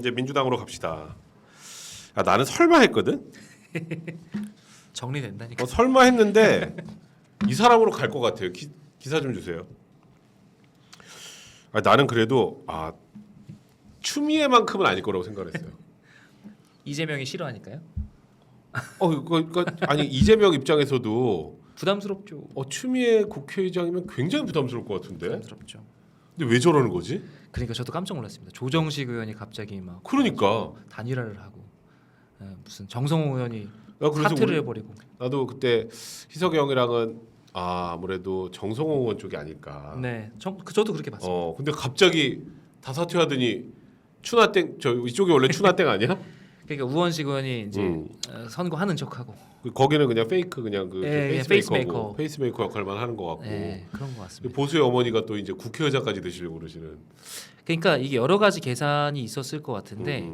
이제 민주당으로 갑시다. 아, 나는 설마 했거든. 정리된다니까. 설마 했는데 이 사람으로 갈 것 같아요. 기사 좀 주세요. 아, 나는 그래도 추미애만큼은 아닐 거라고 생각했어요. 이재명이 싫어하니까요. 아니 이재명 입장에서도 부담스럽죠. 추미애 국회의장이면 굉장히 부담스러울 것 같은데. 부담스럽죠. 근데 왜 저러는 거지? 그러니까 저도 깜짝 놀랐습니다. 조정식 의원이 갑자기 막 그러니까 단일화를 하고 무슨 정성호 의원이 그래서 사퇴를 해버리고. 나도 그때 희석이 형이랑은 아무래도 정성호 의원 쪽이 아닐까. 네, 저도 그렇게 봤습니다. 근데 갑자기 다 사퇴하더니 추나땡 이쪽이 원래 추나땡 아니야? 그러니까 우원식 의원이 이제 선거하는 척하고. 거기는 그냥 페이크 그냥 페이스메이커 역할만 하는 것 같고. 네, 그런 것 같습니다. 보수의 어머니가 또 이제 국회의장까지 되시려고 그러시는. 그러니까 이게 여러 가지 계산이 있었을 것 같은데,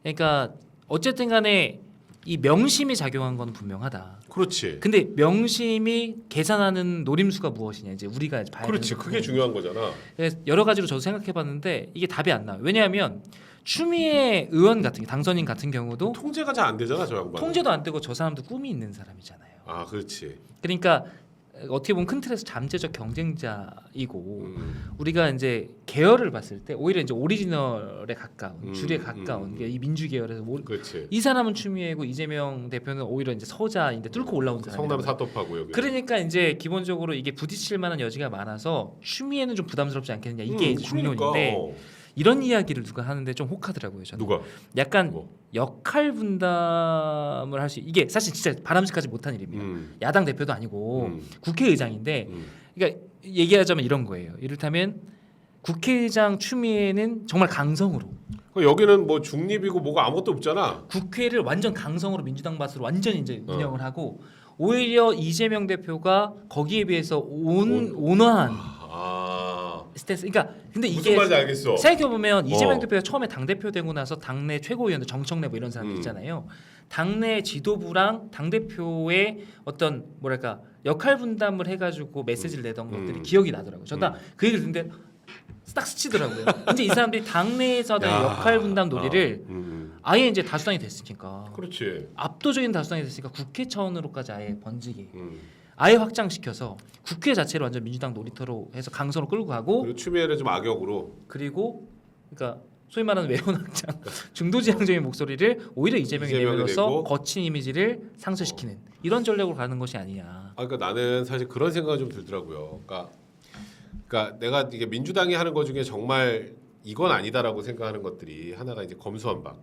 그러니까 어쨌든간에 이 명심이 작용한 건 분명하다. 그렇지. 근데 명심이 계산하는 노림수가 무엇이냐 이제 우리가 봐야 되는. 그렇지. 그게 중요한 거잖아. 그래서 여러 가지로 저도 생각해봤는데 이게 답이 안 나와요. 왜냐하면 추미애 의원 같은 당선인 같은 경우도 통제가 잘 안 되잖아, 저 양반. 통제도 안 되고 저 사람도 꿈이 있는 사람이잖아요. 그렇지. 그러니까 어떻게 보면 큰 틀에서 잠재적 경쟁자이고 우리가 이제 계열을 봤을 때 오히려 이제 오리지널에 가까운 줄에 가까운 이 민주 계열에서 그렇지. 이 사람은 추미애고 이재명 대표는 오히려 이제 서자인데 뚫고 올라온 사람. 성남 사톱하고 여기. 그러니까 이제 기본적으로 이게 부딪힐 만한 여지가 많아서 추미애는 좀 부담스럽지 않겠느냐 이게 이제 중론인데 이런 이야기를 누가 하는데 좀 혹하더라고요. 저는. 누가? 약간 역할 분담을 할 수 이게 사실 진짜 바람직하지 못한 일입니다. 야당 대표도 아니고 국회의장인데 그러니까 얘기하자면 이런 거예요. 이를테면 국회의장 추미애는 정말 강성으로 여기는 뭐 중립이고 뭐가 아무것도 없잖아. 국회를 완전 강성으로 민주당 밭으로 완전 이제 운영을 하고 오히려 이재명 대표가 거기에 비해서 온화한 스탠스. 그러니까 근데 무슨 이게 말인지 알겠어. 생각해 보면 이재명 대표가 처음에 당 대표 되고 나서 당내 최고위원들 정청래 뭐 이런 사람들 있잖아요. 당내 지도부랑 당 대표의 어떤 뭐랄까 역할 분담을 해가지고 메시지를 내던 것들이 기억이 나더라고요. 저도 그 얘기를 듣는데 딱 스치더라고요. 이제 이 사람들이 당내에서 역할 분담 논리를 아예 이제 다수당이 됐으니까. 그렇지. 압도적인 다수당이 됐으니까 국회 차원으로까지 아예 번지게. 아예 확장시켜서 국회 자체를 완전 민주당 놀이터로 해서 강성으로 끌고 가고 그리고 추미애를 좀 악역으로 그리고 그러니까 소위 말하는 외연확장 중도지향적인 목소리를 오히려 이재명이 내밀어서 내고. 거친 이미지를 상쇄시키는 이런 전략으로 가는 것이 아니냐. 그러니까 나는 사실 그런 생각이 좀 들더라고요. 그러니까 내가 이게 민주당이 하는 것 중에 정말 이건 아니다라고 생각하는 것들이 하나가 이제 검수완박.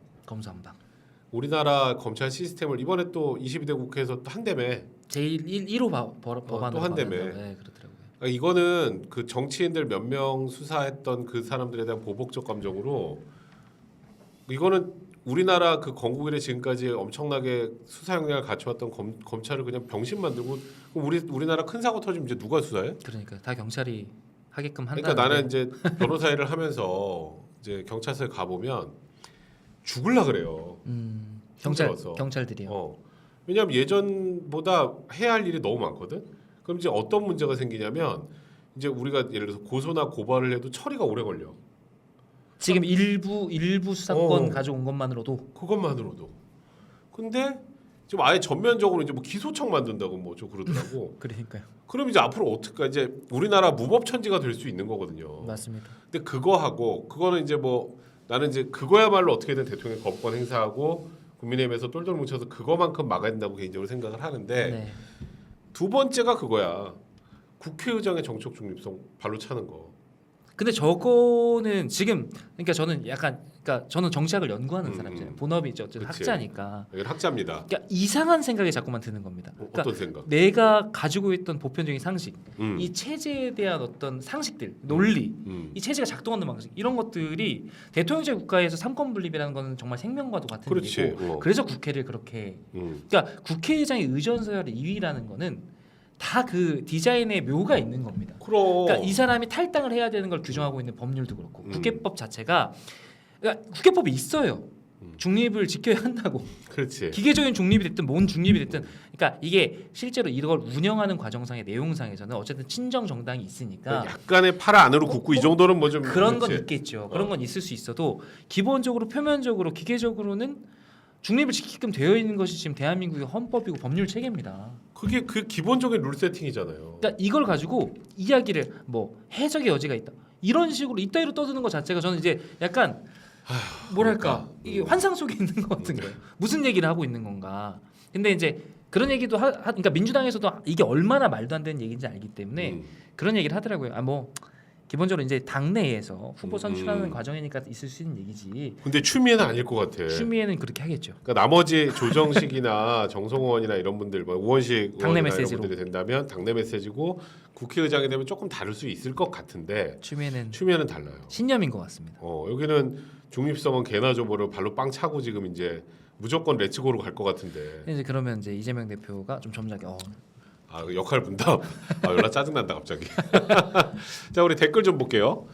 우리나라 검찰 시스템을 이번에 또 22대 국회에서 또 한다며. 제일 1호 법안으로 또 한다며. 네, 그렇더라고요. 그러니까 이거는 그 정치인들 몇 명 수사했던 그 사람들에 대한 보복적 감정으로 이거는 우리나라 그 건국 이래 지금까지 엄청나게 수사 역량을 갖춰왔던 검찰을 그냥 병신 만들고 그럼 우리나라 큰 사고 터지면 이제 누가 수사해? 그러니까 다 경찰이 하게끔 한다. 그러니까 나는 이제 변호사 일을 하면서 이제 경찰서에 가 보면 죽을라 그래요. 경찰들이요. 왜냐하면 예전보다 해야 할 일이 너무 많거든. 그럼 이제 어떤 문제가 생기냐면 이제 우리가 예를 들어서 고소나 고발을 해도 처리가 오래 걸려. 지금 일부 수사권 가져온 것만으로도. 그것만으로도. 근데 지금 아예 전면적으로 이제 뭐 기소청 만든다고 뭐 좀 그러더라고. 그러니까요. 그럼 이제 앞으로 어떡해? 이제 우리나라 무법천지가 될 수 있는 거거든요. 맞습니다. 근데 그거는 이제 뭐 나는 이제 그거야말로 어떻게든 대통령 거부권 행사하고 국민의힘에서 똘똘 뭉쳐서 그거만큼 막아야 된다고 개인적으로 생각을 하는데 네. 두 번째가 그거야. 국회의장의 정책 중립성 발로 차는 거. 근데 저거는 지금 그러니까 저는 정치학을 연구하는 사람이잖아요. 본업이 어쨌든 그치. 학자니까. 이건 학자입니다. 그러니까 이상한 생각이 자꾸만 드는 겁니다. 그러니까 어떤 생각? 내가 가지고 있던 보편적인 상식, 음. 이 체제에 대한 어떤 상식들, 논리, 이 체제가 작동하는 방식 이런 것들이 대통령제 국가에서 삼권 분립이라는 거는 정말 생명과도 같은 그렇지. 일이고 그래서 국회를 그렇게 그러니까 국회의장의 의전서열의 2위라는 거는 다 그 디자인의 묘가 있는 겁니다. 그러니까 이 사람이 탈당을 해야 되는 걸 규정하고 있는 법률도 그렇고 국회법 자체가 그러니까 국회법이 있어요. 중립을 지켜야 한다고. 그렇지. 기계적인 중립이 됐든 뭔 중립이 됐든, 그러니까 이게 실제로 이걸 운영하는 과정상의 내용상에서는 어쨌든 친정 정당이 있으니까 약간의 팔 안으로 굽고 이 정도는 뭐 좀 그런 건 있겠죠. 그런 건 있을 수 있어도 기본적으로 표면적으로 기계적으로는 중립을 지키게끔 되어 있는 것이 지금 대한민국의 헌법이고 법률 체계입니다. 그게 그 기본적인 룰 세팅이잖아요. 그러니까 이걸 가지고 이야기를 뭐 해석의 여지가 있다 이런 식으로 이따위로 떠드는 것 자체가 저는 이제 약간 뭐랄까 그러니까. 이게 환상 속에 있는 것 같은 거예요. 무슨 얘기를 하고 있는 건가. 근데 이제 그런 얘기도 그러니까 민주당에서도 이게 얼마나 말도 안 되는 얘기인지 알기 때문에 그런 얘기를 하더라고요. 아 뭐 기본적으로 이제 당내에서 후보 선출하는 과정이니까 있을 수 있는 얘기지. 근데 추미애는 아닐 것 같아. 추미애는 그렇게 하겠죠. 그러니까 나머지 조정식이나 정성원이나 이런 분들, 뭐 우원식 당내 의원이나 이런 메시지로. 분들이 된다면 당내 메시지고 국회의장이 되면 조금 다를 수 있을 것 같은데 추미애는 달라요. 신념인 것 같습니다. 여기는 중립성은 개나 줘보를 발로 빵 차고 지금 이제 무조건 렛츠고로 갈 것 같은데. 이제 그러면 이제 이재명 대표가 좀 점잖게 역할 분담. 연락 짜증난다 갑자기. 자, 우리 댓글 좀 볼게요.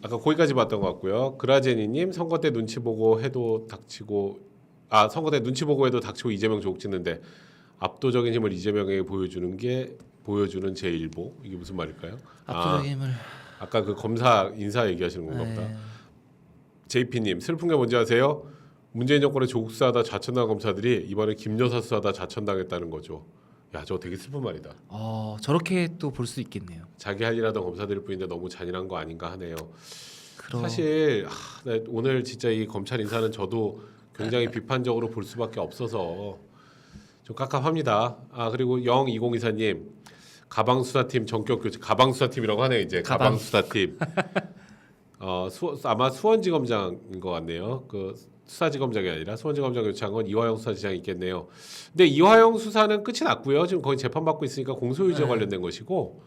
아까 거기까지 봤던 것 같고요. 그라제니님 선거 때 눈치 보고 해도 닥치고 선거 때 눈치 보고 해도 닥치고 이재명 조국 찍는데 압도적인 힘을 이재명에게 보여주는 제1보 이게 무슨 말일까요? 압도적인 힘을 아까 그 검사 인사 얘기하시는 건가 보다. 네. JP님 슬픈 게 뭔지 아세요? 문재인 정권의 조국 수사하다 좌천당 검사들이 이번에 김 여사 수사하다 좌천당했다는 거죠. 야, 저거 되게 슬픈 말이다. 저렇게 또 볼 수 있겠네요. 자기 할 일하던 검사들일 뿐인데 너무 잔인한 거 아닌가 하네요. 그럼... 사실 오늘 진짜 이 검찰 인사는 저도 굉장히 비판적으로 볼 수밖에 없어서 좀 깝깝합니다. 그리고 0204님 가방 수사팀 전격 교체. 가방 수사팀이라고 하네요. 이제 가방 수사팀. 아마 수원지검장인 것 같네요. 그 수사지검장이 아니라 수원지검장 교체한 건 이화영 수사지장이 있겠네요. 근데 이화영 수사는 끝이 났고요. 지금 거의 재판받고 있으니까 공소유지와 관련된 것이고,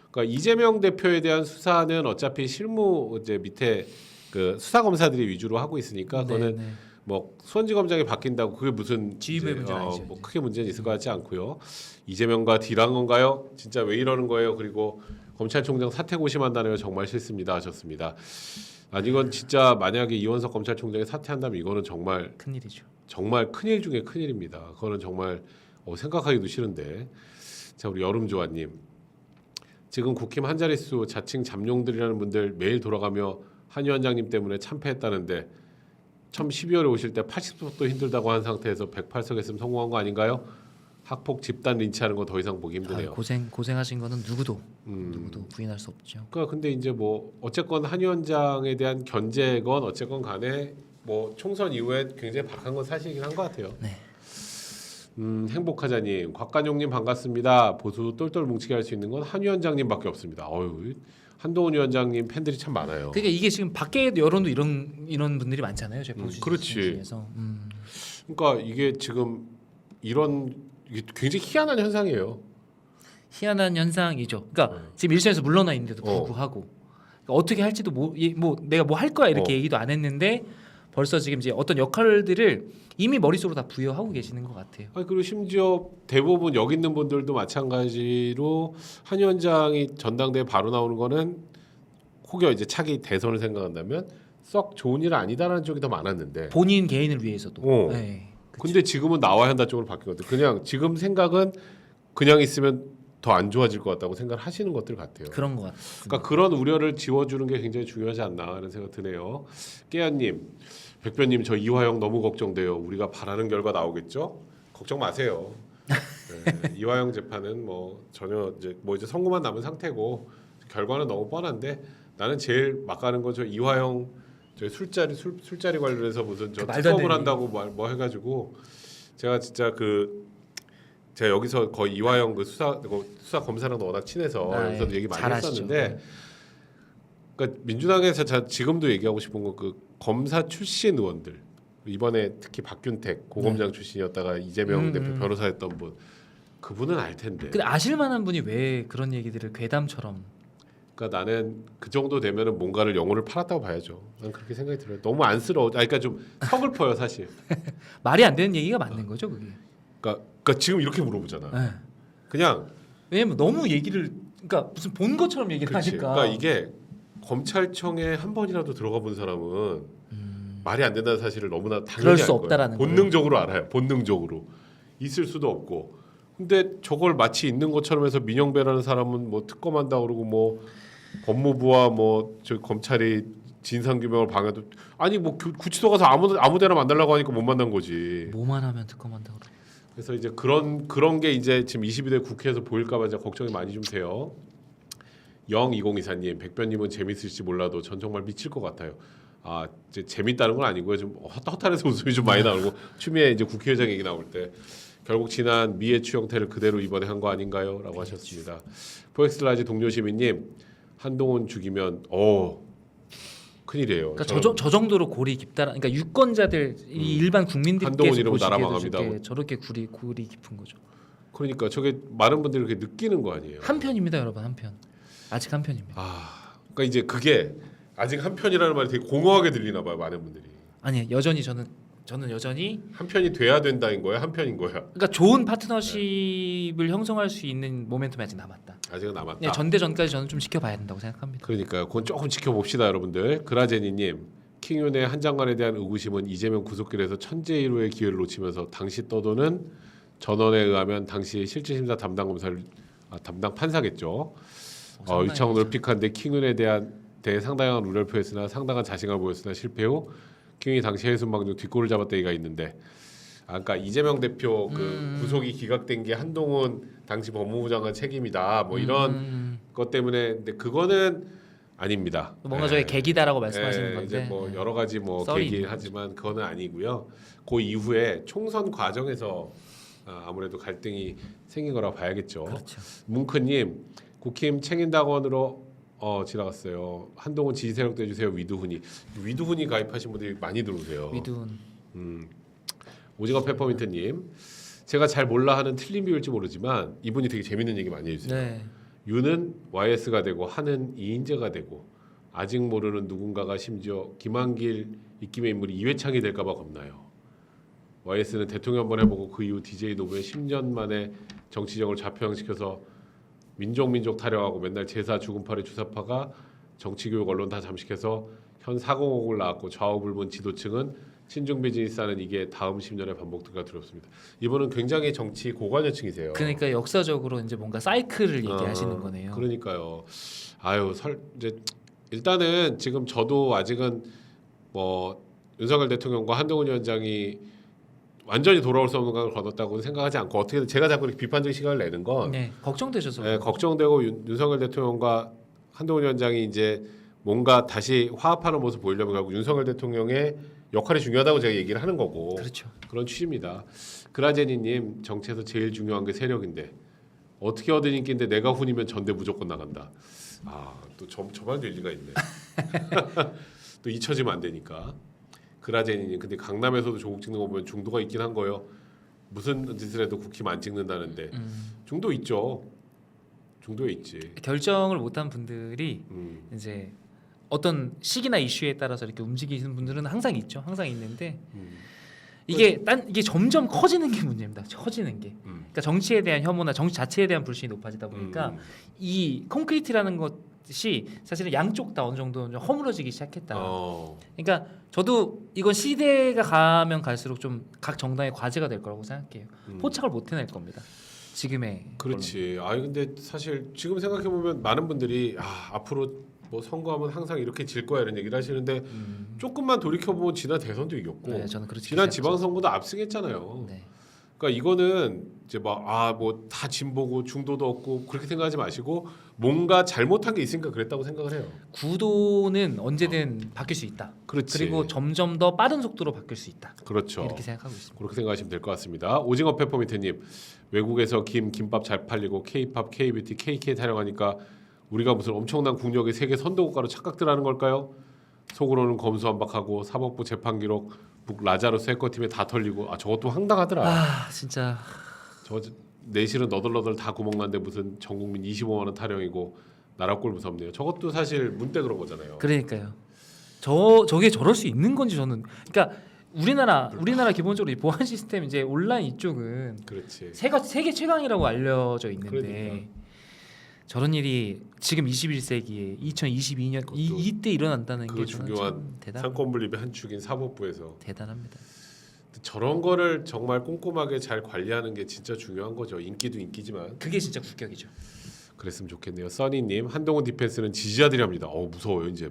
그러니까 이재명 대표에 대한 수사는 어차피 실무 이제 밑에 그 수사 검사들이 위주로 하고 있으니까 그거는 뭐 수원지검장이 바뀐다고 그게 무슨 지휘부의 문제는 아니죠. 뭐 크게 문제는 있을 것 같지 않고요. 이재명과 딜한 건가요? 진짜 왜 이러는 거예요? 그리고 검찰총장 사퇴 고심한다네요. 정말 싫습니다 하셨습니다. 이건 진짜 만약에 이원석 검찰총장이 사퇴한다면 이거는 정말 큰일이죠. 정말 큰일 중에 큰일입니다. 그거는 정말 생각하기도 싫은데. 자, 우리 여름조아님 지금 국힘 한 자릿수 자칭 잠룡들이라는 분들 매일 돌아가며 한 위원장님 때문에 참패했다는데 처음 12월에 오실 때 80석도 힘들다고 한 상태에서 108석 했으면 성공한 거 아닌가요? 학폭 집단 린치하는 거 더 이상 보기 힘드네요. 고생하신 거는 누구도 부인할 수 없죠. 그러니까 근데 이제 뭐 어쨌건 한 위원장에 대한 견제건 어쨌건 간에 뭐 총선 이후에 굉장히 박한 건 사실이긴 한 것 같아요. 네. 행복하자님, 곽관용님 반갑습니다. 보수 똘똘 뭉치게 할 수 있는 건 한 위원장님밖에 없습니다. 한동훈 위원장님 팬들이 참 많아요. 그러니까 이게 지금 밖에 여론도 이런 분들이 많잖아요. 제 보수 그렇지. 그러니까 이게 지금 이게 굉장히 희한한 현상이에요. 희한한 현상이죠. 그러니까 지금 일선에서 물러나 있는데도 불구하고 그러니까 어떻게 할지도 내가 뭐 할 거야 이렇게 얘기도 안 했는데 벌써 지금 이제 어떤 역할들을 이미 머릿속으로 다 부여하고 계시는 것 같아요. 그리고 심지어 대부분 여기 있는 분들도 마찬가지로 한 위원장이 전당대회 바로 나오는 거는 혹여 이제 차기 대선을 생각한다면 썩 좋은 일 아니다라는 쪽이 더 많았는데 본인 개인을 위해서도. 네, 근데 지금은 나와야 한다 쪽으로 바뀐 것들. 그냥 지금 생각은 그냥 있으면 더 안 좋아질 것 같다고 생각을 하시는 것들 같아요. 그런 것 같아요. 그러니까 그런 우려를 지워주는 게 굉장히 중요하지 않나 하는 생각 드네요. 깨연님, 백변님 저 이화영 너무 걱정돼요. 우리가 바라는 결과 나오겠죠? 걱정 마세요. 이화영 재판은 뭐 전혀 이제 선고만 남은 상태고 결과는 너무 뻔한데 나는 제일 막 가는 건 저 이화영 저희 술자리 관련해서 무슨 저 특검을 한다고 뭐 해가지고 제가 진짜 제가 여기서 거의 이화영 그 수사 검사랑도 워낙 친해서 여기서도 얘기 많이 했었는데, 그러니까 민주당에서 지금도 얘기하고 싶은 건 그 검사 출신 의원들 이번에 특히 박균택 고검장 출신이었다가 이재명 대표 변호사했던 분 그분은 알 텐데. 근데 아실만한 분이 왜 그런 얘기들을 괴담처럼? 그러니까 나는 그 정도 되면은 뭔가를 영혼을 팔았다고 봐야죠. 난 그렇게 생각이 들어요. 너무 안쓰러워. 그러니까 좀 서글퍼요 사실. 말이 안 되는 얘기가 맞는 거죠 그게. 그러니까 지금 이렇게 물어보잖아. 네. 그냥 왜냐면 너무 얘기를 그러니까 무슨 본 것처럼 얘기를 하니까. 그러니까 이게 검찰청에 한 번이라도 들어가 본 사람은 말이 안 된다는 사실을 너무나 그럴 당연히 수 알 거예요. 없다라는 본능적으로 알아요. 본능적으로 있을 수도 없고. 근데 저걸 마치 있는 것처럼 해서 민영배라는 사람은 뭐 특검한다 그러고 뭐 법무부와 뭐 저 검찰이 진상규명을 방해도 아니 뭐 구치소 가서 아무데나 만나려고 하니까 못 만난 거지. 뭐만 하면 특검한다고 그래. 그래서 이제 그런 게 이제 지금 22대 국회에서 보일까봐 이제 걱정이 많이 좀 돼요. 0202사님, 백변님은 재밌을지 몰라도 전 정말 미칠 것 같아요. 아, 이제 재밌다는 건 아니고요. 좀 허탈해서 웃음이 좀 많이 나오고 추미애 이제 국회의장 얘기 나올 때 결국 지난 미애추 형태를 그대로 이번에 한 거 아닌가요?라고 하셨습니다. 포엑스라지 동료 시민님, 한동훈 죽이면 큰일이에요. 그러니까 저 정도로 골이 깊다. 그러니까 유권자들 이 일반 한동훈 국민들께서 이러면 나라 보시기에도 망합니다. 저렇게 골이 깊은 거죠. 그러니까 저게 많은 분들이 그렇게 느끼는 거 아니에요. 한 편입니다, 여러분. 한 편. 아직 한 편입니다. 그러니까 이제 그게 아직 한 편이라는 말이 되게 공허하게 들리나 봐요, 많은 분들이. 아니, 여전히 저는 여전히 한 편이 돼야 된다인 거야, 한 편인 거야. 그러니까 좋은 파트너십을 형성할 수 있는 모멘텀이 아직 남았다. 아직은 남았다. 그냥 전대전까지 저는 좀 지켜봐야 된다고 생각합니다. 그러니까요. 그건 조금 지켜봅시다, 여러분들. 그라제니님, 킹윤의 한 장관에 대한 의구심은 이재명 구속길에서 천재일호의 기회를 놓치면서 당시 떠도는 전원에 의하면 당시 실질심사 담당 검사를 담당 판사겠죠. 유창훈 올픽한데 킹윤에 대해 상당한 우려를 표했으나 상당한 자신감을 보였으나 실패 후 킹윤이 당시 해순방 중 뒷골을 잡았다 얘기가 있는데, 그러니까 이재명 대표 그 구속이 기각된 게 한동훈 당시 법무부 장관 책임이다. 뭐 이런 것 때문에 근데 그거는 아닙니다. 뭔가 저의 계기다라고 말씀하시는 건데 이제 뭐 여러 가지 뭐 썰이 계기긴 있는 하지만 그거는 아니고요. 그 이후에 총선 과정에서 아무래도 갈등이 생긴 거라고 봐야겠죠. 그렇죠. 뭉크님, 국힘 챙긴다원으로 지나갔어요. 한동훈 지지 세력도 해주세요. 위두훈이 가입하신 분들이 많이 들어오세요. 위둔. 오징어 페퍼민트님, 제가 잘 몰라 하는 틀린 비율일지 모르지만 이분이 되게 재밌는 얘기 많이 해주세요. 네. 유는 YS가 되고 한은 이인재가 되고 아직 모르는 누군가가 심지어 김한길 입김의 인물이 이회창이 될까봐 겁나요. YS는 대통령 한번 해보고 그 이후 DJ 노부의 10년 만에 정치적을 좌표형시켜서 민족 타령하고 맨날 제사 죽음팔이 주사파가 정치교육 언론 다 잠식해서 현 405를 낳았고 좌우불문 지도층은 친중 비즈니스 하는 이게 다음 10년의 반복될까 두렵습니다. 이분은 굉장히 정치 고관여층이세요. 그러니까 역사적으로 이제 뭔가 사이클을 얘기하시는 거네요. 그러니까요. 이제 일단은 지금 저도 아직은 뭐 윤석열 대통령과 한동훈 위원장이 완전히 돌아올 수 없는 강을 건넜다고는 생각하지 않고 어떻게든 제가 자꾸 이렇게 비판적 시각을 내는 건 네, 걱정되셔서. 걱정되고 윤석열 대통령과 한동훈 위원장이 이제 뭔가 다시 화합하는 모습 보이려면 결국 윤석열 대통령의 역할이 중요하다고 제가 얘기를 하는 거고 그렇죠. 그런 취지입니다. 그라제니님, 정치에서 제일 중요한 게 세력인데 어떻게 얻은 인기인데 내가 훈이면 전대 무조건 나간다. 또 저 말도 일리가 있네. 또 잊혀지면 안 되니까. 그라제니님, 근데 강남에서도 조국 찍는 거 보면 중도가 있긴 한 거예요. 무슨 짓을 해도 국힘 안 찍는다는데 중도 있죠. 중도에 있지. 결정을 못한 분들이 이제 어떤 시기나 이슈에 따라서 이렇게 움직이시는 분들은 항상 있죠. 항상 있는데 이게 점점 커지는 게 문제입니다. 커지는 게. 그러니까 정치에 대한 혐오나 정치 자체에 대한 불신이 높아지다 보니까 이 콘크리트라는 것이 사실은 양쪽 다 어느 정도 좀 허물어지기 시작했다. 그러니까 저도 이건 시대가 가면 갈수록 좀 각 정당의 과제가 될 거라고 생각해요. 포착을 못 해낼 겁니다. 지금의 그렇지. 근데 사실 지금 생각해 보면 많은 분들이 앞으로 뭐 선거하면 항상 이렇게 질 거야 이런 얘기를 하시는데 조금만 돌이켜 보면 지난 대선도 이겼고 네, 저는 그렇게 지난 생각하죠. 지방선거도 압승했잖아요. 네. 그러니까 이거는 이제 뭐 다 진보고 중도도 없고 그렇게 생각하지 마시고 뭔가 잘못한 게 있으니까 그랬다고 생각을 해요. 구도는 언제든 바뀔 수 있다. 그렇지. 그리고 점점 더 빠른 속도로 바뀔 수 있다. 그렇죠. 이렇게 생각하고 있습니다. 그렇게 생각하시면 될 것 같습니다. 오징어 페퍼민트님, 외국에서 김밥 잘 팔리고 K-팝, K-뷰티, KK 타령하니까 우리가 무슨 엄청난 국력의 세계 선도국가로 착각들하는 걸까요? 속으로는 검수완박하고 사법부 재판 기록 북 라자로스 해커팀에 다 털리고 저것도 황당하더라. 진짜 저 내실은 너덜너덜 다 구멍난데 무슨 전국민 25만 원 타령이고 나라꼴 무섭네요. 저것도 사실 문대 그런 거잖아요. 그러니까요. 저게 저럴 수 있는 건지 저는 그러니까 우리나라 기본적으로 이 보안 시스템 이제 온라인 이쪽은 그렇지. 세계 최강이라고 알려져 있는데 그러니까. 저런 일이 지금 21세기에 2022년 그것도 이때 일어난다는 그 게 저는 중요한 참 상권 분립의 한 축인 사법부에서 대단합니다. 저런 거를 정말 꼼꼼하게 잘 관리하는 게 진짜 중요한 거죠. 인기도 인기지만 그게 진짜 국격이죠. 그랬으면 좋겠네요. 써니님 한동훈 디펜스는 지지자들이 합니다. 무서워요 이제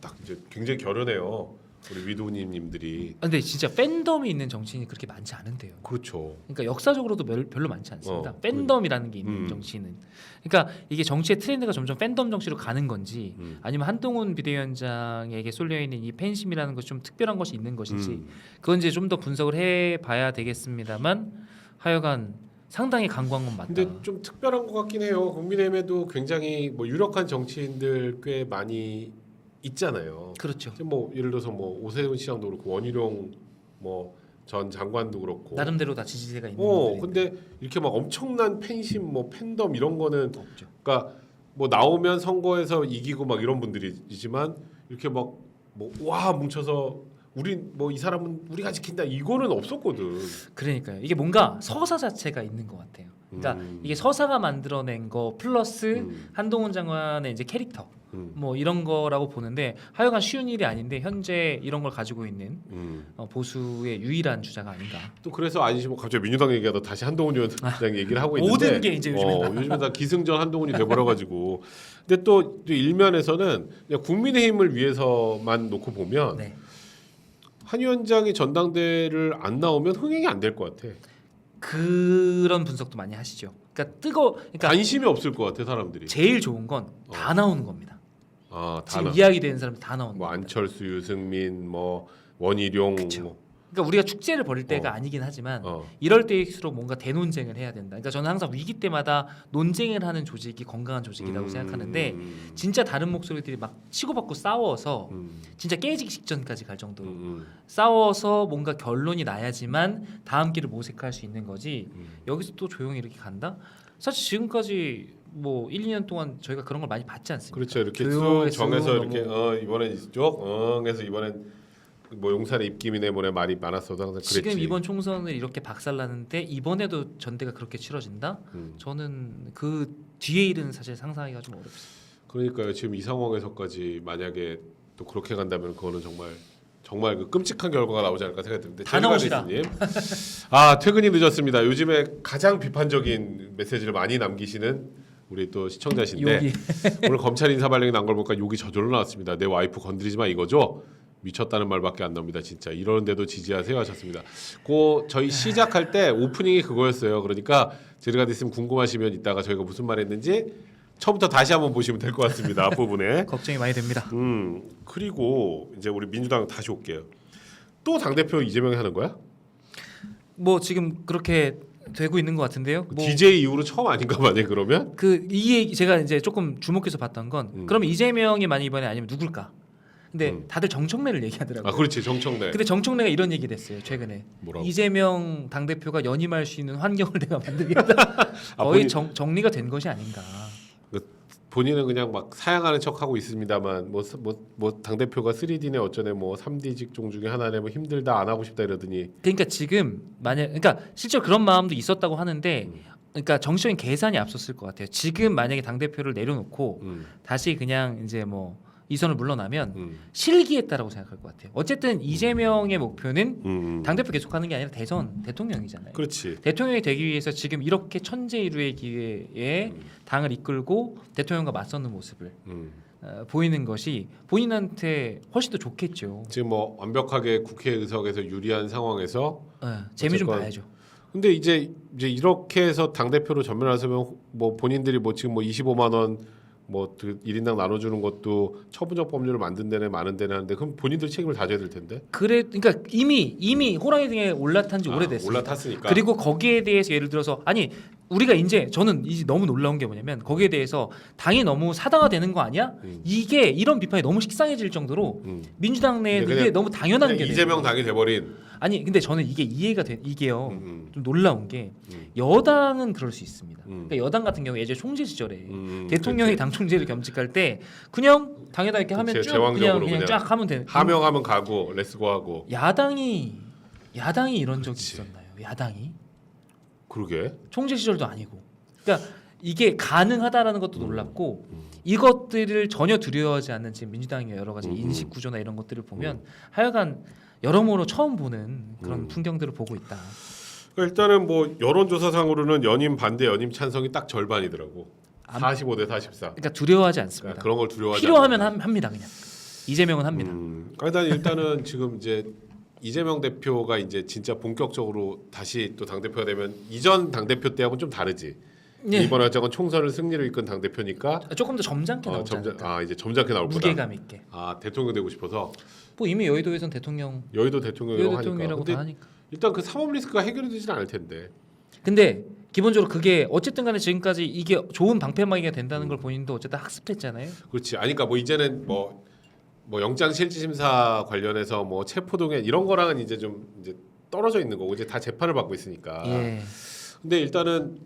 딱 이제 굉장히 결연해요. 우리 위도우님들이 근데 진짜 팬덤이 있는 정치인이 그렇게 많지 않은데요. 그렇죠. 그러니까 역사적으로도 별로 많지 않습니다. 팬덤이라는 게 있는 정치는. 그러니까 이게 정치의 트렌드가 점점 팬덤 정치로 가는 건지 아니면 한동훈 비대위원장에게 쏠려 있는 이 팬심이라는 것이 좀 특별한 것이 있는 것인지 그건 이제 좀 더 분석을 해봐야 되겠습니다만 하여간 상당히 강구한 건 맞다. 근데 좀 특별한 것 같긴 해요. 국민의힘에도 굉장히 뭐 유력한 정치인들 꽤 많이 있잖아요. 그렇죠. 뭐 예를 들어서 뭐 오세훈 시장도 그렇고 원희룡 뭐 전 장관도 그렇고 나름대로 다 지지세가 있는 분들이 근데 이렇게 막 엄청난 팬심 뭐 팬덤 이런 거는 없죠. 그러니까 뭐 나오면 선거에서 이기고 막 이런 분들이지만 이렇게 막 뭐 와 뭉쳐서 우리 뭐 이 사람은 우리가 지킨다 이거는 없었거든. 그러니까요. 이게 뭔가 서사 자체가 있는 것 같아요. 그러니까 이게 서사가 만들어낸 거 플러스 한동훈 장관의 이제 캐릭터 뭐 이런 거라고 보는데 하여간 쉬운 일이 아닌데 현재 이런 걸 가지고 있는 보수의 유일한 주자가 아닌가. 또 그래서 아니시 뭐 갑자기 민주당 얘기하다 다시 한동훈 위원장 얘기를 하고 있는데 모든 게 이제 요즘에 다 기승전 한동훈이 돼버려가지고 근데 또 일면에서는 그냥 국민의힘을 위해서만 놓고 보면 네. 한 위원장이 전당대회를 안 나오면 흥행이 안 될 것 같아. 그런 분석도 많이 하시죠. 그러니까 관심이 없을 것 같아 사람들이. 제일 좋은 건 다 나오는 겁니다. 다 지금 이야기되는 사람들 다 나오는 뭐 겁니다. 안철수, 유승민, 뭐 원희룡, 뭐. 그러니까 우리가 축제를 벌일 때가 아니긴 하지만 어. 이럴 때일수록 뭔가 대논쟁을 해야 된다. 그러니까 저는 항상 위기 때마다 논쟁을 하는 조직이 건강한 조직이라고 생각하는데 진짜 다른 목소리들이 막 치고받고 싸워서 진짜 깨지기 직전까지 갈 정도로 싸워서 뭔가 결론이 나야지만 다음 길을 모색할 수 있는 거지. 여기서 또 조용히 이렇게 간다? 사실 지금까지 뭐 1, 2년 동안 저희가 그런 걸 많이 받지 않습니까? 그렇죠. 이렇게 조용히 쭉 정해서 너무- 이렇게 이번엔 이쪽 해서 이번엔 뭐 용산의 입김이네 뭐네 말이 많았어도 항상 그랬지. 지금 이번 총선을 이렇게 박살나는데 이번에도 전대가 그렇게 치러진다? 저는 그 뒤에 일은 사실 상상하기가 좀 어렵습니다. 그러니까요. 지금 이 상황에서까지 만약에 또 그렇게 간다면 그거는 정말 그 끔찍한 결과가 나오지 않을까 생각이 드는데 다 나오시라. 님 퇴근이 늦었습니다. 요즘에 가장 비판적인 메시지를 많이 남기시는 우리 또 시청자신데 여기 오늘 검찰 인사 발령이 난 걸 보니까 욕이 저절로 나왔습니다. 내 와이프 건드리지 마 이거죠. 미쳤다는 말밖에 안 나옵니다. 진짜 이러는데도 지지하세요 하셨습니다. 저희 시작할 때 오프닝이 그거였어요. 그러니까 제가 있으면 궁금하시면 이따가 저희가 무슨 말했는지 처음부터 다시 한번 보시면 될 것 같습니다. 앞부분에. 걱정이 많이 됩니다. 그리고 이제 우리 민주당 다시 올게요. 또 당대표 이재명이 하는 거야? 뭐 지금 그렇게 되고 있는 것 같은데요. 뭐 DJ 이후로 처음 아닌가 만약 그러면? 이 얘기 제가 이제 조금 주목해서 봤던 건 그러면 이재명이 만약 이번에 아니면 누굴까? 근데 다들 정청래를 얘기하더라고요. 그렇지 정청래. 근데 정청래가 이런 얘기를 했어요. 최근에 뭐라고? 이재명 당대표가 연임할 수 있는 환경을 내가 만들겠다. 거의 정리가 된 것이 아닌가. 본인은 그냥 막 사양하는 척하고 있습니다만 뭐 당대표가 3D네 어쩌네 뭐 3D 직종 중에 하나네 뭐 힘들다 안 하고 싶다 이러더니 그러니까 지금 그러니까 실제로 그런 마음도 있었다고 하는데 그러니까 정치적인 계산이 앞섰을 것 같아요. 지금 만약에 당대표를 내려놓고 다시 그냥 이제 뭐 이선을 물러나면 실기했다라고 생각할 것 같아요. 어쨌든 이재명의 목표는 당대표 계속하는 게 아니라 대통령이잖아요. 그렇지. 대통령이 되기 위해서 지금 이렇게 천재일우의 기회에 당을 이끌고 대통령과 맞서는 모습을 보이는 것이 본인한테 훨씬 더 좋겠죠. 지금 뭐 완벽하게 국회 의석에서 유리한 상황에서 재미 좀 어쨌건 봐야죠. 근데 이제 이렇게 해서 당 대표로 전면하서면 뭐 본인들이 뭐 지금 뭐 25만 원 뭐 1인당 나눠주는 것도 처분적 법률을 만든 데는 많은 데는 하는데 그럼 본인들 책임을 다져야 될 텐데. 그러니까 이미 호랑이 등에 올라탄 지 오래됐어요. 올라탔으니까. 그리고 거기에 대해서 예를 들어서 우리가 저는 이제 너무 놀라운 게 뭐냐면 거기에 대해서 당이 너무 사당화되는 거 아니야? 이런 비판이 너무 식상해질 정도로 민주당 내에 이게 너무 당연한 게 이재명 당이 돼버린. 근데 저는 이게 이해가 이게요. 좀 놀라운 게 여당은 그럴 수 있습니다. 그러니까 여당 같은 경우 예전 총재 시절에 대통령이 당 총재를 겸직할 때 그냥 당에다 이렇게 하면 쭉 그냥 쫙 하면 되는. 하명하면 가고 레츠고 하고. 야당이 이런 적이 있었나요? 야당이? 그러게. 총재 시절도 아니고. 그러니까 이게 가능하다라는 것도 놀랍고 이것들을 전혀 두려워하지 않는 지금 민주당의 여러 가지 인식 구조나 이런 것들을 보면 하여간 여러모로 처음 보는 그런 풍경들을 보고 있다. 그러니까 일단은 뭐 여론조사상으로는 연임 반대, 연임 찬성이 딱 절반이더라고. 45대 44. 그러니까 두려워하지 않습니다. 그러니까 그런 걸 두려워하지. 필요하면 않는다. 합니다 그냥. 이재명은 합니다. 그러니까 일단은 지금 이제 이재명 대표가 이제 진짜 본격적으로 다시 또 당 대표가 되면 이전 당 대표 때하고는 좀 다르지. 예. 이번에 어쨌건 총선을 승리를 이끈 당 대표니까 조금 더 점잖게 나오지 않을까. 이제 점잖게 나올 거다. 무게감 있게. 대통령 되고 싶어서 뭐 이미 여의도에선 대통령, 여의도 대통령이라고 하니까. 대통령이라고 근데 다 하니까. 일단 그 사법 리스크가 해결이 되지는 않을 텐데. 근데 기본적으로 그게 어쨌든 간에 지금까지 이게 좋은 방패막이가 된다는 걸 본인도 어쨌든 학습했잖아요. 그렇지. 그러니까 뭐 이제는 뭐 영장 실질 심사 관련해서 뭐 체포동의안 이런 거랑은 이제 좀 이제 떨어져 있는 거고 이제 다 재판을 받고 있으니까. 예. 근데 일단은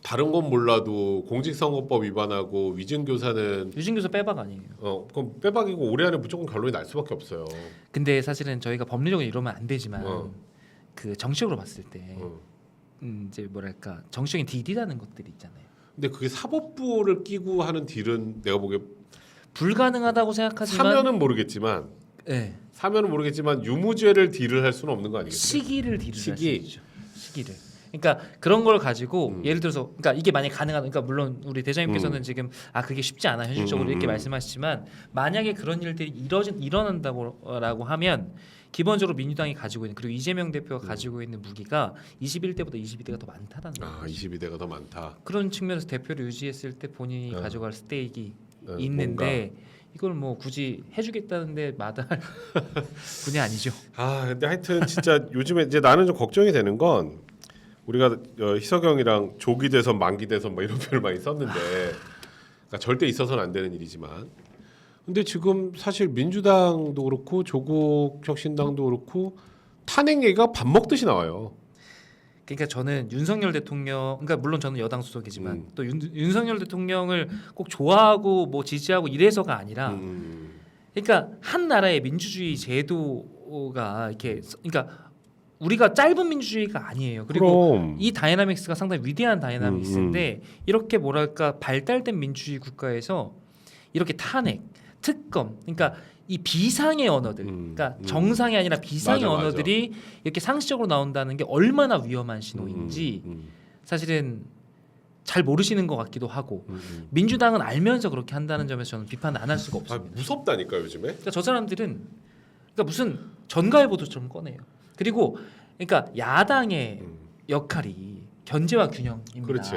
다른 건 몰라도 공직선거법 위반하고 위증교사는 유진교사 빼박 아니에요. 그럼 빼박이고 올해 안에 무조건 결론이 날 수밖에 없어요. 근데 사실은 저희가 법리적으로 이러면 안 되지만 그 정치적으로 봤을 때 이제 뭐랄까 정치적인 딜이라는 것들이 있잖아요. 근데 그게 사법부를 끼고 하는 딜은 내가 보기에 불가능하다고 생각하지만 모르겠지만 예. 사면은 모르겠지만 유무죄를 딜을 할 수는 없는 거 아니겠어요? 시기를 딜을 할 수 있죠. 시기를. 그러니까 그런 걸 가지고 예를 들어서 그러니까 이게 만약 가능하다. 그러니까 물론 우리 대장님께서는 지금 그게 쉽지 않아 현실적으로 이렇게 말씀하시지만 만약에 그런 일들이 일어난다고라고 하면 기본적으로 민주당이 가지고 있는 그리고 이재명 대표가 가지고 있는 무기가 21대보다 22대가 더 많다는 거예요. 22대가 더 많다. 그런 측면에서 대표를 유지했을 때 본인이 가져갈 스테이크 있는데 이걸 뭐 굳이 해주겠다는데 마다할 분이 아니죠. 근데 하여튼 진짜 요즘에 이제 나는 좀 걱정이 되는 건 우리가 희석형이랑 조기 대선, 만기 대선 뭐 이런 표현을 많이 썼는데 그러니까 절대 있어서는 안 되는 일이지만 근데 지금 사실 민주당도 그렇고 조국 혁신당도 그렇고 탄핵 얘기가 밥 먹듯이 나와요. 그러니까 저는 윤석열 대통령, 그러니까 물론 저는 여당 소속이지만 또 윤석열 대통령을 꼭 좋아하고 뭐 지지하고 이래서가 아니라, 그러니까 한 나라의 민주주의 제도가 이렇게, 그러니까 우리가 짧은 민주주의가 아니에요. 그리고 그럼. 이 다이나믹스가 상당히 위대한 다이나믹스인데 이렇게 뭐랄까 발달된 민주주의 국가에서 이렇게 탄핵, 특검, 그러니까 이 비상의 언어들, 그러니까 정상이 아니라 비상의 맞아. 언어들이 이렇게 상식적으로 나온다는 게 얼마나 위험한 신호인지 사실은 잘 모르시는 것 같기도 하고 민주당은 알면서 그렇게 한다는 점에서 저는 비판을 안 할 수가 없습니다. 무섭다니까 요즘에. 그러니까 저 사람들은 그러니까 무슨 전가일보도처럼 꺼내요. 그리고 그러니까 야당의 역할이 견제와 균형입니다. 그렇지.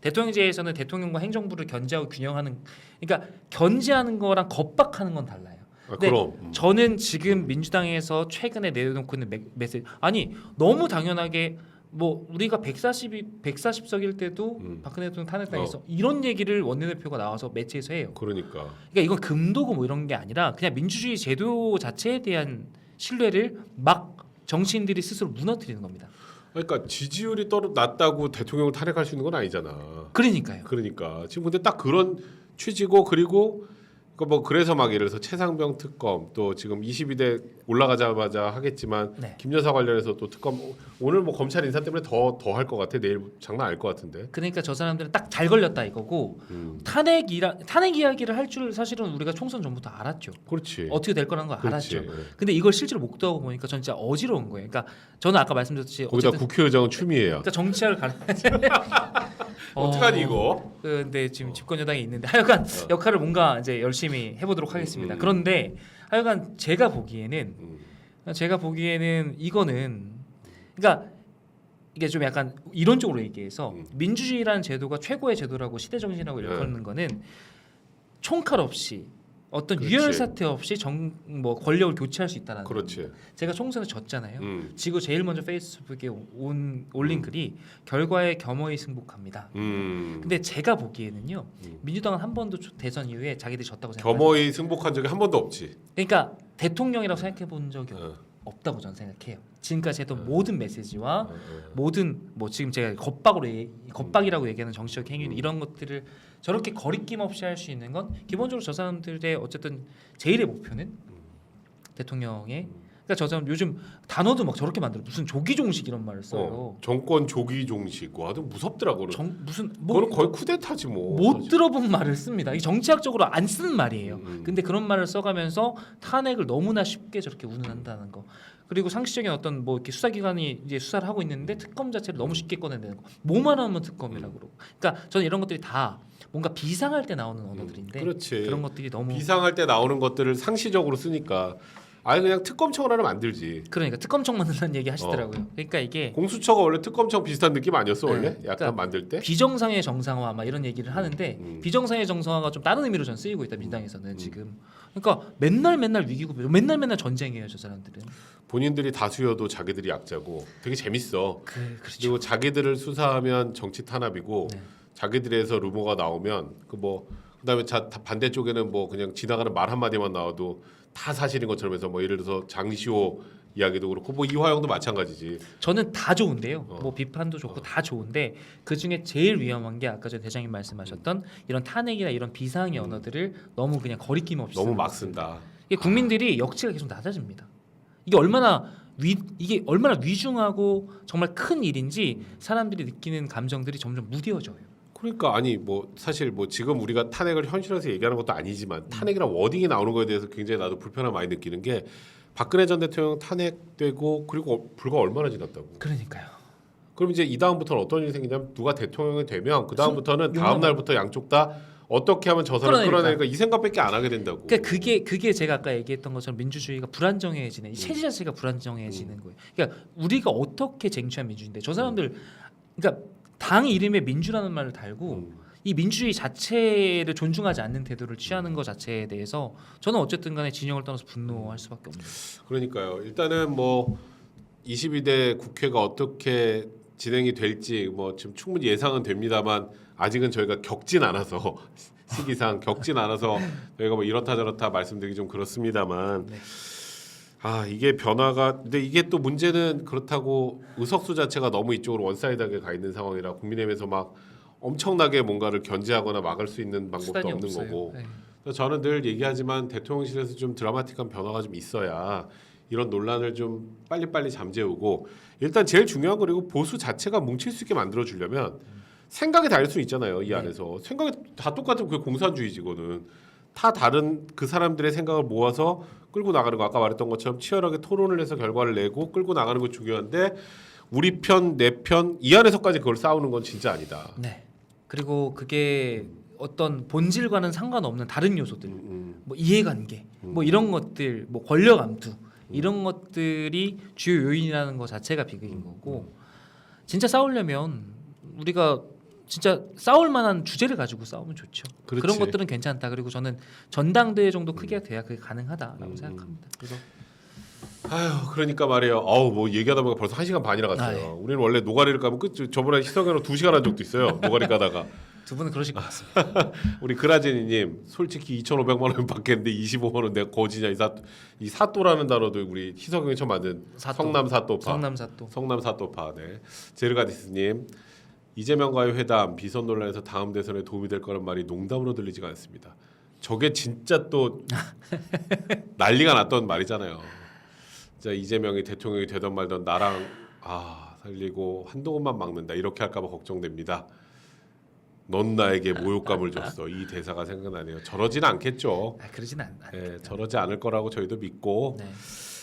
대통령제에서는 대통령과 행정부를 견제하고 균형하는, 그러니까 견제하는 거랑 겁박하는 건 달라요. 근데 그럼. 저는 지금 민주당에서 최근에 내놓고 있는 메시지, 아니 너무 당연하게 뭐 우리가 140석일 때도 박근혜 대통령 탄핵당했어 이런 얘기를 원내대표가 나와서 매체에서 해요. 그러니까 이건 금도고 뭐 이런 게 아니라 그냥 민주주의 제도 자체에 대한 신뢰를 막 정치인들이 스스로 무너뜨리는 겁니다. 그러니까 지지율이 낮다고 대통령을 탄핵할 수 있는 건 아니잖아. 그러니까요. 그러니까 지금 근데 딱 그런 취지고 그리고 뭐 그래서 막 예를 들어서 최상병 특검 또 지금 22대 올라가자마자 하겠지만 네. 김여사 관련해서 또 특검 오늘 뭐 검찰 인사 때문에 더 할 것 같아. 내일 장난 아닐 것 같은데. 그러니까 저 사람들은 딱 잘 걸렸다 이거고 탄핵 이야기를 할 줄 사실은 우리가 총선 전부터 알았죠. 그렇지. 어떻게 될 거라는 걸 그렇지. 알았죠. 근데 이걸 실제로 목도하고 보니까 전 진짜 어지러운 거예요. 그러니까 저는 아까 말씀드렸듯이 거기다 어쨌든 국회의장은 추미애야. 그러니까 정치학을 가르쳐야지. 어떡하니 이거? 근데 지금 집권 여당이 있는데 하여간 역할을 뭔가 이제 열심히 해보도록 하겠습니다. 그런데 하여간 제가 보기에는 이거는 그러니까 이게 좀 약간 이론적으로 얘기해서 민주주의라는 제도가 최고의 제도라고 시대 정신이라고 일컫는 거는 총칼 없이 어떤 그렇지. 유혈 사태 없이 뭐 권력을 교체할 수 있다는. 그렇지. 제가 총선에 졌잖아요. 지고 제일 먼저 페이스북에 올린 글이 결과에 겸허히 승복합니다. 근데 제가 보기에는요 민주당은 한 번도 대선 이후에 자기들이 졌다고 생각해요. 겸허히 승복한 적이 한 번도 없지. 그러니까 대통령이라고 생각해 본 적이 없다고 저는 생각해요. 지금까지 했던 모든 메시지와 모든 뭐 지금 제가 겁박이라고 얘기하는 정치적 행위 이런 것들을 저렇게 거리낌 없이 할 수 있는 건 기본적으로 저 사람들의 어쨌든 제일의 목표는 대통령의 그러니까 저 사람 요즘 단어도 막 저렇게 만들어. 무슨 조기종식 이런 말을 써요. 정권 조기 종식. 와, 좀 무섭더라고. 무슨 그거는 거의 쿠데타지 뭐. 못 들어본 말을 씁니다. 이 정치학적으로 안 쓰는 말이에요. 음. 근데 그런 말을 써가면서 탄핵을 너무나 쉽게 저렇게 운운한다는 거. 그리고 상식적인 어떤 뭐 이렇게 수사기관이 이제 수사를 하고 있는데 특검 자체를 너무 쉽게 꺼내는 거. 뭐만 하면 특검이라고 그러고. 그러니까 저는 이런 것들이 다 뭔가 비상할 때 나오는 언어들인데 그렇지. 그런 것들이 너무 비상할 때 나오는 것들을 상시적으로 쓰니까 아예 그냥 특검청을 하나 만들지. 그러니까 특검청 만든다는 얘기 하시더라고요. 그러니까 이게 공수처가 원래 특검청 비슷한 느낌 아니었어 원래? 약간 그러니까 만들 때? 비정상의 정상화 막 이런 얘기를 하는데 비정상의 정상화가 좀 다른 의미로 전 쓰이고 있다 민당에서는 지금. 그러니까 맨날 위기고 맨날 전쟁이에요 저 사람들은. 본인들이 다수여도 자기들이 약자고 되게 재밌어. 그렇죠. 그리고 자기들을 수사하면 정치 탄압이고 네. 자기들에서 루머가 나오면 그다음에 반대쪽에는 뭐 그냥 지나가는 말 한마디만 나와도 다 사실인 것처럼 해서 뭐 예를 들어서 장시호 이야기도 그렇고 뭐 이화영도 마찬가지지. 저는 다 좋은데요. 어. 뭐 비판도 좋고 다 좋은데 그 중에 제일 위험한 게 아까 전 대장님 말씀하셨던 이런 탄핵이나 이런 비상의 언어들을 너무 그냥 거리낌 없이 너무 쓰는 막 거예요. 쓴다. 이게 국민들이 역치가 계속 낮아집니다. 이게 얼마나 위중하고 정말 큰 일인지 사람들이 느끼는 감정들이 점점 무뎌져요. 그러니까 아니 뭐 사실 뭐 지금 우리가 탄핵을 현실에서 얘기하는 것도 아니지만 탄핵이란 워딩이 나오는 거에 대해서 굉장히 나도 불편함 많이 느끼는 게 박근혜 전 대통령 탄핵되고 그리고 불과 얼마나 지났다고. 그러니까요. 그럼 이제 이 다음부터는 어떤 일이 생기냐면 누가 대통령이 되면 그 다음부터는 다음 용납. 날부터 양쪽 다 어떻게 하면 저 사람 끌어내니까. 끌어내니까 이 생각밖에 안 하게 된다고. 그러니까 그게 제가 아까 얘기했던 것처럼 민주주의가 불안정해지는 이 체제 자체가 불안정해지는 거예요. 그러니까 우리가 어떻게 쟁취한 민주주의인데 저 사람들 그러니까 당 이름에 민주라는 말을 달고 이 민주주의 자체를 존중하지 않는 태도를 취하는 것 자체에 대해서 저는 어쨌든 간에 진영을 떠나서 분노할 수밖에 없는 거예요. 그러니까요. 일단은 뭐 22대 국회가 어떻게 진행이 될지 뭐 지금 충분히 예상은 됩니다만 아직은 저희가 겪진 않아서 시기상 겪진 않아서 저희가 뭐 이렇다 저렇다 말씀드리기 좀 그렇습니다만 네. 이게 변화가 근데 이게 또 문제는 그렇다고 의석수 자체가 너무 이쪽으로 원사이드하게 가 있는 상황이라 국민의힘에서 막 엄청나게 뭔가를 견제하거나 막을 수 있는 방법도 수단이 없는 없어요. 거고 네. 그래서 저는 늘 얘기하지만 대통령실에서 좀 드라마틱한 변화가 좀 있어야 이런 논란을 좀 빨리빨리 잠재우고 일단 제일 중요한 거 그리고 보수 자체가 뭉칠 수 있게 만들어 주려면 생각이 다를 수 있잖아요. 이 안에서 생각이 다 똑같은 그게 공산주의지 이거는 다 다른 그 사람들의 생각을 모아서 끌고 나가는 거 아까 말했던 것처럼 치열하게 토론을 해서 결과를 내고 끌고 나가는 거 중요한데 우리 편 내 편 이 안에서까지 그걸 싸우는 건 진짜 아니다. 네. 그리고 그게 어떤 본질과는 상관없는 다른 요소들, 뭐 이해관계, 뭐 이런 것들, 뭐 권력 암투 이런 것들이 주요 요인이라는 것 자체가 비극인 거고 진짜 싸우려면 우리가 진짜 싸울 만한 주제를 가지고 싸우면 좋죠. 그렇지. 그런 것들은 괜찮다. 그리고 저는 전당대회 정도 크기가 돼야 그게 가능하다라고 생각합니다. 그래서 아휴 그러니까 말이에요. 뭐 얘기하다 보니까 벌써 1시간 반이나 갔어요. 아, 예. 우리는 원래 노가리를 까면 끝. 저번에 희석으로 2시간 한 적도 있어요. 노가리 까다가. 두 분은 그러실 것 같습니다. 우리 그라제니님 솔직히 2,500만 원 받겠는데 25만 원 내가 거지냐 이 사또라는 단어도 우리 희석형이 처음 만든 사또. 성남 사또파. 성남사또. 성남 사또파. 네. 제르가디스님 이재명과의 회담 비선 논란에서 다음 대선에 도움이 될 거란 말이 농담으로 들리지가 않습니다. 저게 진짜 또 난리가 났던 말이잖아요. 진짜 이재명이 대통령이 되던 말던 나랑 살리고 한동훈만 막는다 이렇게 할까봐 걱정됩니다. 넌 나에게 모욕감을 줬어. 이 대사가 생각나네요. 저러진 않겠죠. 그러진 않아요. 저러지 않을 거라고 저희도 믿고 네.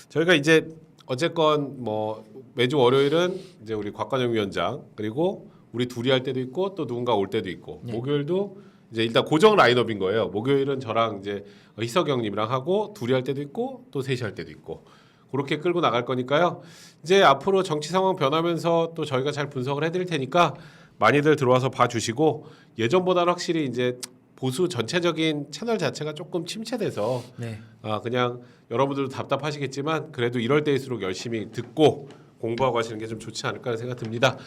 저희가 이제 어쨌건 뭐 매주 월요일은 이제 우리 곽관영 위원장 그리고 우리 둘이 할 때도 있고 또 누군가 올 때도 있고 네. 목요일도 이제 일단 고정 라인업인 거예요. 목요일은 저랑 이제 희석영님이랑 하고 둘이 할 때도 있고 또 셋이 할 때도 있고 그렇게 끌고 나갈 거니까요. 이제 앞으로 정치 상황 변하면서 또 저희가 잘 분석을 해드릴 테니까 많이들 들어와서 봐주시고 예전보다는 확실히 이제 보수 전체적인 채널 자체가 조금 침체돼서 네. 그냥 여러분들도 답답하시겠지만 그래도 이럴 때일수록 열심히 듣고 공부하고 하시는 게 좀 좋지 않을까 생각 듭니다.